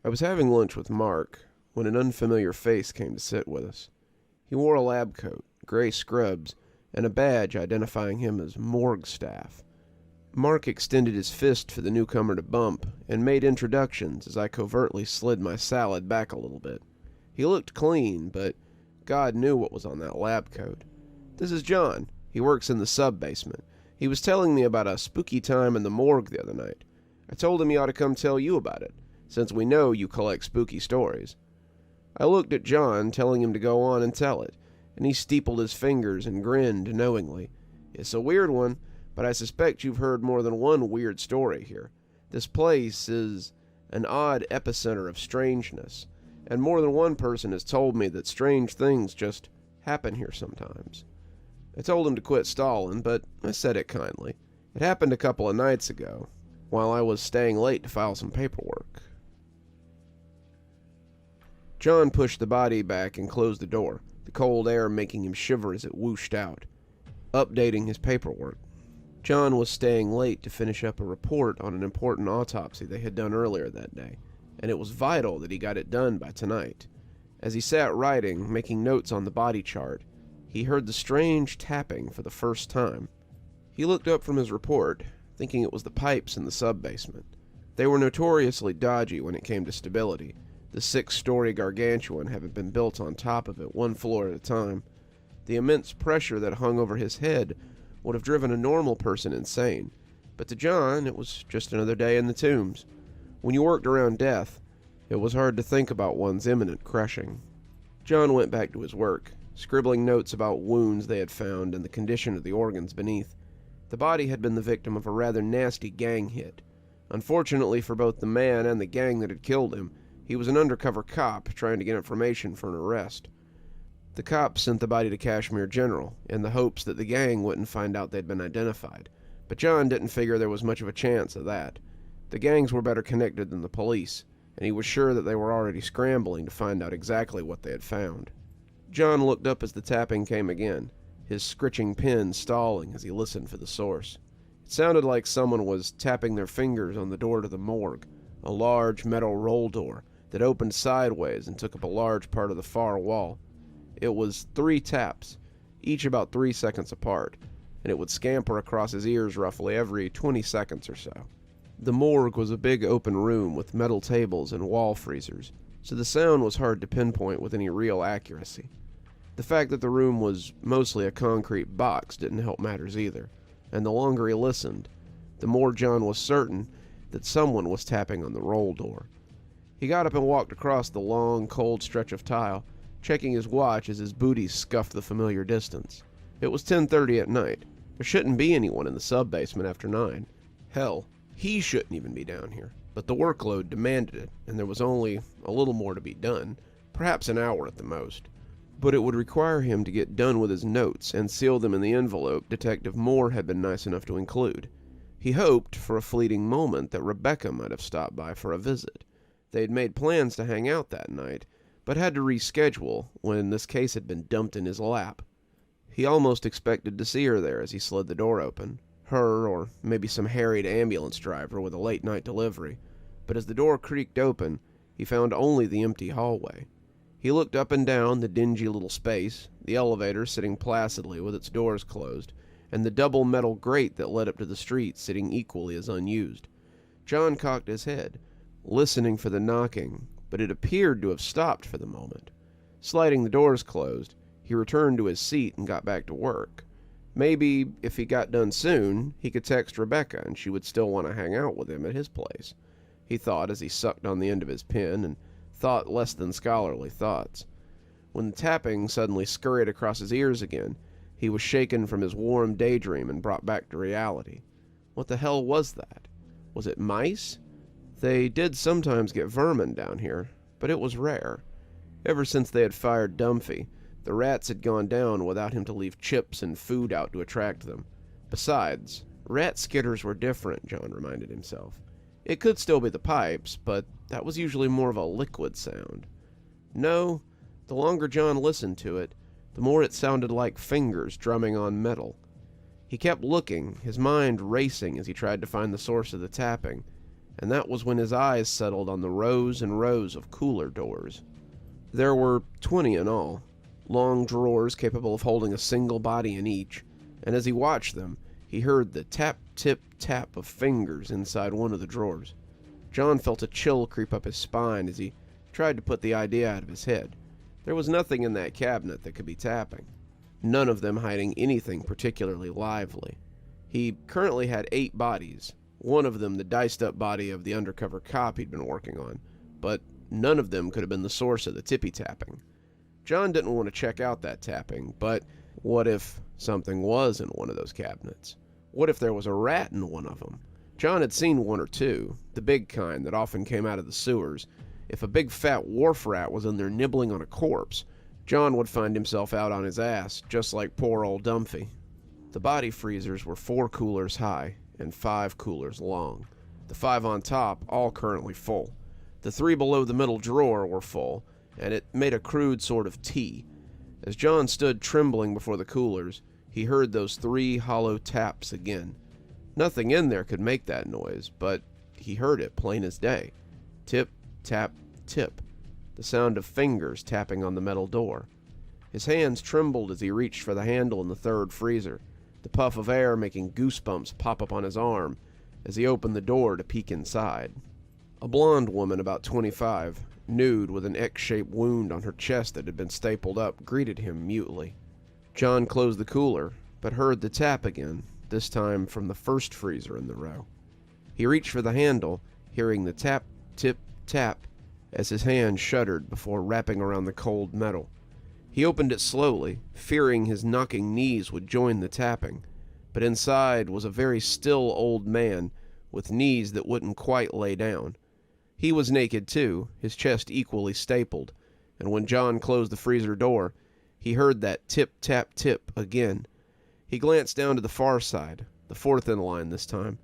I was having lunch with Mark when an unfamiliar face came to sit with us. He wore a lab coat, gray scrubs, and a badge identifying him as morgue staff. Mark extended his fist for the newcomer to bump and made introductions as I covertly slid my salad back a little bit. He looked clean, but God knew what was on that lab coat. "This is John. He works in the sub-basement. He was telling me about a spooky time in the morgue the other night. I told him he ought to come tell you about it, since we know you collect spooky stories." I looked at John, telling him to go on and tell it, and he steepled his fingers and grinned knowingly. "It's a weird one, but I suspect you've heard more than one weird story here. This place is an odd epicenter of strangeness, and more than one person has told me that strange things just happen here sometimes." I told him to quit stalling, but I said it kindly. It happened a couple of nights ago, while I was staying late to file some paperwork. John pushed the body back and closed the door, the cold air making him shiver as it whooshed out. Updating his paperwork. John was staying late to finish up a report on an important autopsy they had done earlier that day, and it was vital that he got it done by tonight. As he sat writing, making notes on the body chart, he heard the strange tapping for the first time. He looked up from his report, thinking it was the pipes in the sub-basement. They were notoriously dodgy when it came to stability, the 6-story gargantuan having been built on top of it, one floor at a time. The immense pressure that hung over his head would have driven a normal person insane, but to John it was just another day in the tombs. When you worked around death, it was hard to think about one's imminent crushing. John went back to his work, scribbling notes about wounds they had found and the condition of the organs beneath. The body had been the victim of a rather nasty gang hit. Unfortunately for both the man and the gang that had killed him, he was an undercover cop trying to get information for an arrest. The cops sent the body to Kashmir General in the hopes that the gang wouldn't find out they'd been identified, but John didn't figure there was much of a chance of that. The gangs were better connected than the police, and he was sure that they were already scrambling to find out exactly what they had found. John looked up as the tapping came again, his scritching pen stalling as he listened for the source. It sounded like someone was tapping their fingers on the door to the morgue, a large metal roll door that opened sideways and took up a large part of the far wall. It was 3 taps, each about 3 seconds apart, and it would scamper across his ears roughly every 20 seconds or so. The morgue was a big open room with metal tables and wall freezers, so the sound was hard to pinpoint with any real accuracy. The fact that the room was mostly a concrete box didn't help matters either, and the longer he listened, the more John was certain that someone was tapping on the roll door. He got up and walked across the long, cold stretch of tile, checking his watch as his booties scuffed the familiar distance. It was 10:30 at night. There shouldn't be anyone in the sub-basement after 9. Hell, he shouldn't even be down here. But the workload demanded it, and there was only a little more to be done, perhaps an hour at the most. But it would require him to get done with his notes and seal them in the envelope Detective Moore had been nice enough to include. He hoped, for a fleeting moment, that Rebecca might have stopped by for a visit. They had made plans to hang out that night, but had to reschedule when this case had been dumped in his lap. He almost expected to see her there as he slid the door open. Her, or maybe some harried ambulance driver with a late-night delivery. But as the door creaked open, he found only the empty hallway. He looked up and down the dingy little space, the elevator sitting placidly with its doors closed, and the double metal grate that led up to the street sitting equally as unused. John cocked his head, listening for the knocking, but it appeared to have stopped for the moment. Sliding the doors closed, he returned to his seat and got back to work. Maybe, if he got done soon, he could text Rebecca and she would still want to hang out with him at his place, he thought as he sucked on the end of his pen and thought less than scholarly thoughts. When the tapping suddenly scurried across his ears again, he was shaken from his warm daydream and brought back to reality. What the hell was that? Was it mice? They did sometimes get vermin down here, but it was rare. Ever since they had fired Dumphy, the rats had gone down without him to leave chips and food out to attract them. Besides, rat skitters were different, John reminded himself. It could still be the pipes, but that was usually more of a liquid sound. No, the longer John listened to it, the more it sounded like fingers drumming on metal. He kept looking, his mind racing as he tried to find the source of the tapping. and that was when his eyes settled on the rows and rows of cooler doors. There were 20 in all, long drawers capable of holding a single body in each, and as he watched them, he heard the tap, tip, tap of fingers inside one of the drawers. John felt a chill creep up his spine as he tried to put the idea out of his head. There was nothing in that cabinet that could be tapping, none of them hiding anything particularly lively. He currently had 8 bodies, one of them the diced-up body of the undercover cop he'd been working on, but none of them could have been the source of the tippy-tapping. John didn't want to check out that tapping, but what if something was in one of those cabinets? What if there was a rat in one of them? John had seen 1 or 2, the big kind that often came out of the sewers. If a big fat wharf rat was in there nibbling on a corpse, John would find himself out on his ass, just like poor old Dumphy. The body freezers were 4 coolers high and 5 coolers long. The 5 on top, all currently full. The 3 below the middle drawer were full, and it made a crude sort of T. As John stood trembling before the coolers, he heard those 3 hollow taps again. Nothing in there could make that noise, but he heard it plain as day. Tip, tap, tip. The sound of fingers tapping on the metal door. His hands trembled as he reached for the handle in the 3rd freezer, the puff of air making goosebumps pop up on his arm as he opened the door to peek inside. A blonde woman about 25, nude with an X-shaped wound on her chest that had been stapled up, greeted him mutely. John closed the cooler, but heard the tap again, this time from the 1st freezer in the row. He reached for the handle, hearing the tap, tip, tap, as his hand shuddered before wrapping around the cold metal. He opened it slowly, fearing his knocking knees would join the tapping, but inside was a very still old man with knees that wouldn't quite lay down. He was naked too, his chest equally stapled, and when John closed the freezer door, he heard that tip-tap-tip again. He glanced down to the far side, the 4th in line this time,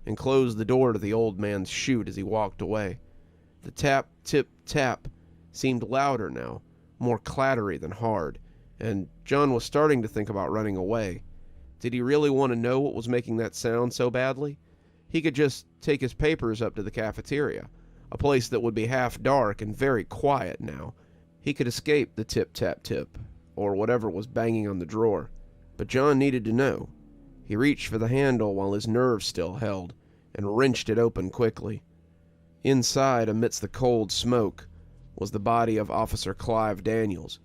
and closed the door to the old man's chute as he walked away. The tap, tip, tap seemed louder now, more clattery than hard, and John was starting to think about running away. Did he really want to know what was making that sound so badly? He could just take his papers up to the cafeteria, a place that would be half dark and very quiet now. He could escape the tip-tap-tip, or whatever was banging on the drawer. But John needed to know. He reached for the handle while his nerves still held, and wrenched it open quickly. Inside, amidst the cold smoke, was the body of Officer Clive Daniels,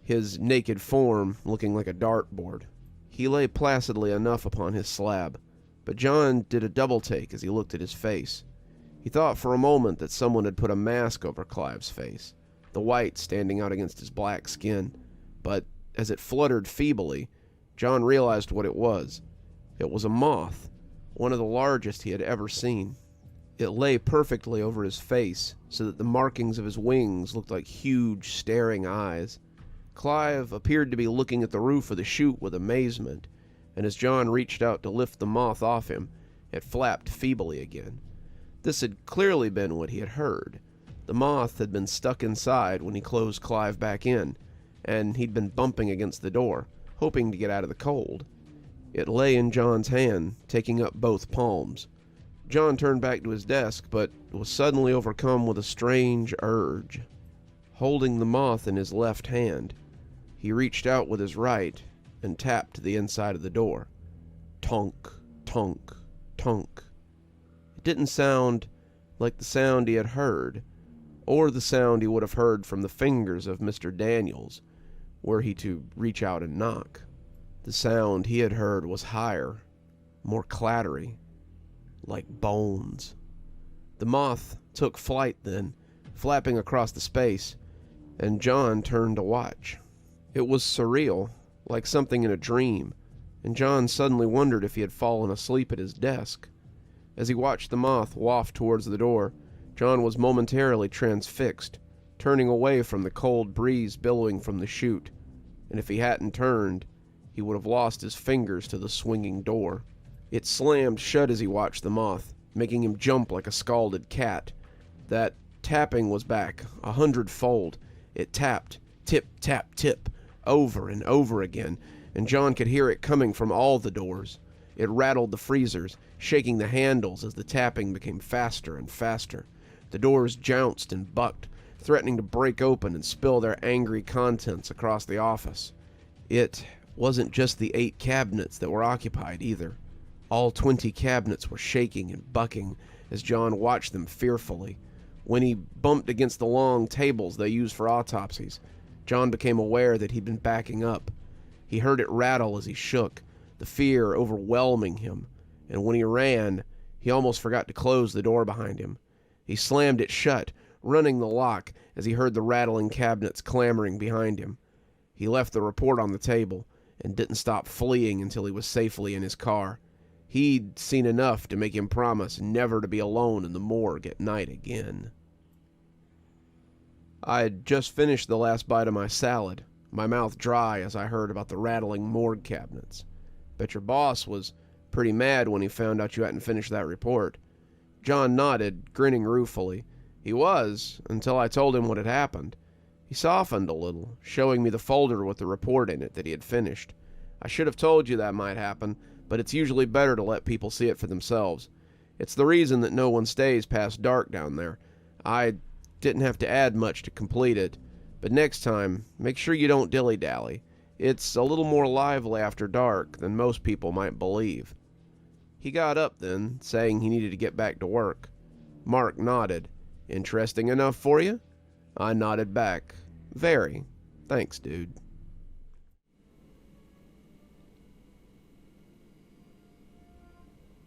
his naked form looking like a dartboard. He lay placidly enough upon his slab, but John did a double-take as he looked at his face. He thought for a moment that someone had put a mask over Clive's face, the white standing out against his black skin, but as it fluttered feebly, John realized what it was. It was a moth, one of the largest he had ever seen. It lay perfectly over his face, so that the markings of his wings looked like huge, staring eyes. Clive appeared to be looking at the roof of the chute with amazement, and as John reached out to lift the moth off him, it flapped feebly again. This had clearly been what he had heard. The moth had been stuck inside when he closed Clive back in, and he'd been bumping against the door, hoping to get out of the cold. It lay in John's hand, taking up both palms. John turned back to his desk, but was suddenly overcome with a strange urge. Holding the moth in his left hand, he reached out with his right and tapped the inside of the door. Tonk, tonk, tonk. It didn't sound like the sound he had heard, or the sound he would have heard from the fingers of Mr. Daniels, were he to reach out and knock. The sound he had heard was higher, more clattery, like bones. The moth took flight then, flapping across the space, and John turned to watch. It was surreal, like something in a dream, and John suddenly wondered if he had fallen asleep at his desk. As he watched the moth waft towards the door, John was momentarily transfixed, turning away from the cold breeze billowing from the chute, and if he hadn't turned, he would have lost his fingers to the swinging door. It slammed shut as he watched the moth, making him jump like a scalded cat. That tapping was back, 100-fold. It tapped, tip, tap, tip, over and over again, and John could hear it coming from all the doors. It rattled the freezers, shaking the handles as the tapping became faster and faster. The doors jounced and bucked, threatening to break open and spill their angry contents across the office. It wasn't just the 8 cabinets that were occupied either. All 20 cabinets were shaking and bucking as John watched them fearfully. When he bumped against the long tables they used for autopsies, John became aware that he'd been backing up. He heard it rattle as he shook, the fear overwhelming him, and when he ran, he almost forgot to close the door behind him. He slammed it shut, running the lock as he heard the rattling cabinets clamoring behind him. He left the report on the table and didn't stop fleeing until he was safely in his car. He'd seen enough to make him promise never to be alone in the morgue at night again. I'd just finished the last bite of my salad, my mouth dry as I heard about the rattling morgue cabinets. Bet your boss was pretty mad when he found out you hadn't finished that report. John nodded, grinning ruefully. He was, until I told him what had happened. He softened a little, showing me the folder with the report in it that he had finished. I should have told you that might happen, but it's usually better to let people see it for themselves. It's the reason that no one stays past dark down there. I didn't have to add much to complete it, but next time, make sure you don't dilly-dally. It's a little more lively after dark than most people might believe. He got up then, saying he needed to get back to work. Mark nodded. Interesting enough for you? I nodded back. Very. Thanks, dude.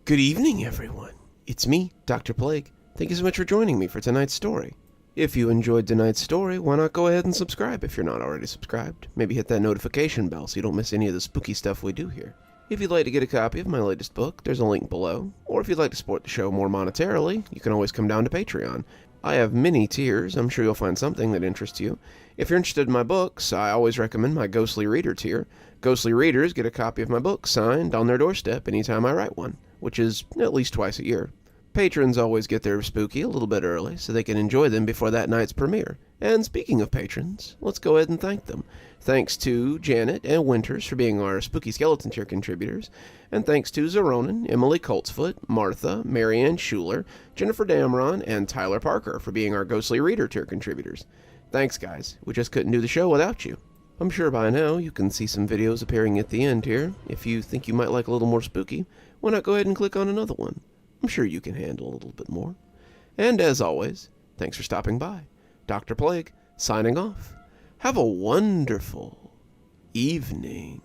Good evening, everyone. It's me, Dr. Plague. Thank you so much for joining me for tonight's story. If you enjoyed tonight's story, why not go ahead and subscribe if you're not already subscribed? Maybe hit that notification bell so you don't miss any of the spooky stuff we do here. If you'd like to get a copy of my latest book, there's a link below. Or if you'd like to support the show more monetarily, you can always come down to Patreon. I have many tiers. I'm sure you'll find something that interests you. If you're interested in my books, I always recommend my Ghostly Reader tier. Ghostly Readers get a copy of my book signed on their doorstep anytime I write one, which is at least twice a year. Patrons always get their spooky a little bit early so they can enjoy them before that night's premiere. And speaking of patrons, let's go ahead and thank them. Thanks to Janet and Winters for being our Spooky Skeleton tier contributors. And thanks to Xaronana, Emily Coltsfoot, Martha, Marianne Schuler, Jennifer Damron, and Tyler Parker for being our Ghostly Reader tier contributors. Thanks, guys. We just couldn't do the show without you. I'm sure by now you can see some videos appearing at the end here. If you think you might like a little more spooky, why not go ahead and click on another one? I'm sure you can handle a little bit more. And as always, thanks for stopping by. Dr. Plague, signing off. Have a wonderful evening.